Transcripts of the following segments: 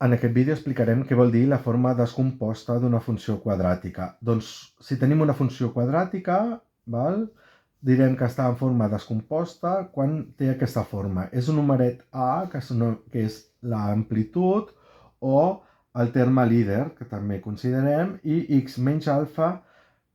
En aquest vídeo explicarem què vol dir la forma descomposta d'una funció quadràtica. Doncs, si tenim una funció quadràtica, direm que està en forma descomposta quan té aquesta forma. És un numeret a, que és l'amplitud, o el terme líder, que també considerem, i x menys alfa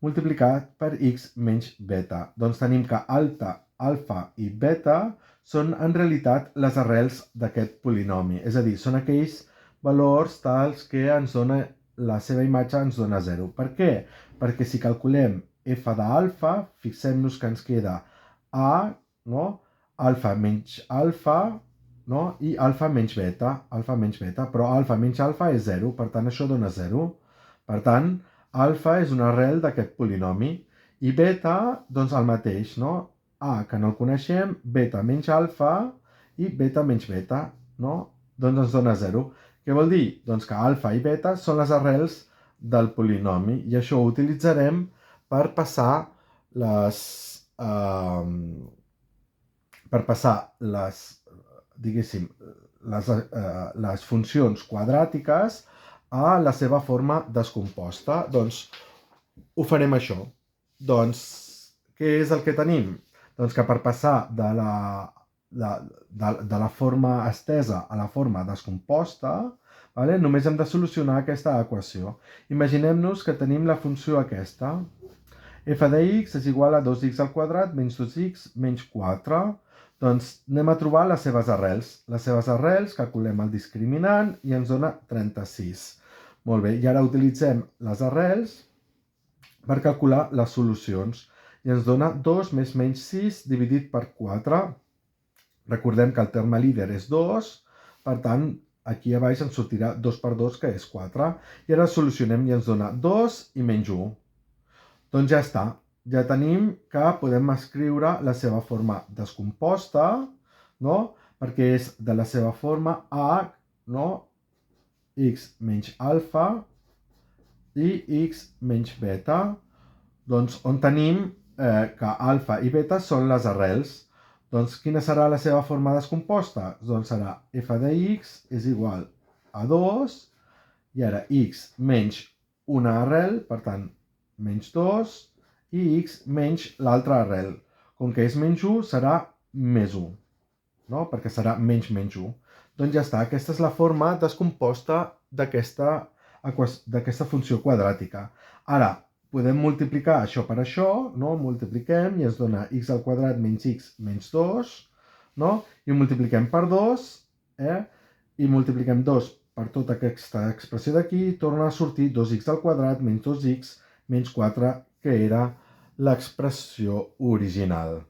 multiplicat per x menys beta. Doncs tenim que alfa i beta són en realitat les arrels d'aquest polinomi. És a dir, són aquells valors tals que ens dona la seva imatge ens dona 0. Per què? Perquè si calculem f d'alfa, fixem-nos que ens queda a, no? Alfa menys alfa, no? I alfa menys beta, però alfa menys alfa és 0, per tant això dona 0. Per tant, alfa és una arrel d'aquest polinomi. I beta, doncs el mateix, no? A, que no el coneixem, beta menys alfa i beta menys beta, no? Doncs ens dona 0. Què vol dir? Doncs que alfa i beta són les arrels del polinomi i això ho utilitzarem per passar diguéssim, les funcions quadràtiques a la seva forma descomposta. Doncs ho farem això. Doncs què és el que tenim? Doncs que per passar de la forma estesa a la forma descomposta, només hem de solucionar aquesta equació. Imaginem-nos que tenim la funció aquesta. F de x és igual a 2x al quadrat menys 2x menys 4. Doncs anem a trobar les seves arrels. Les seves arrels, calculem el discriminant i ens dona 36. Molt bé, i ara utilitzem les arrels per calcular les solucions. I ens dona 2 més menys 6 dividit per 4. Recordem que el terme líder és 2, per tant, aquí a baix ens sortirà 2 per 2, que és 4. I ara solucionem i ens dona 2 i menys 1. Doncs ja està. Ja tenim que podem escriure la seva forma descomposta, no? Perquè és de la seva forma h, no? X menys alfa i x menys beta. Doncs on tenim que alfa i beta són les arrels. Doncs quina serà la seva forma descomposta? Doncs serà f de x és igual a 2, i ara x menys una arrel, per tant, menys 2, i x menys l'altra arrel. Com que és menys 1, serà més 1, no? Perquè serà menys 1. Doncs ja està, aquesta és la forma descomposta d'aquesta funció quadràtica. Ara, podem multiplicar això per això, no? Multipliquem i ens dona x al quadrat menys x menys 2, no? I ho multipliquem per 2, i multipliquem 2 per tota aquesta expressió d'aquí, torna a sortir 2x al quadrat menys 2x menys 4, que era l'expressió original.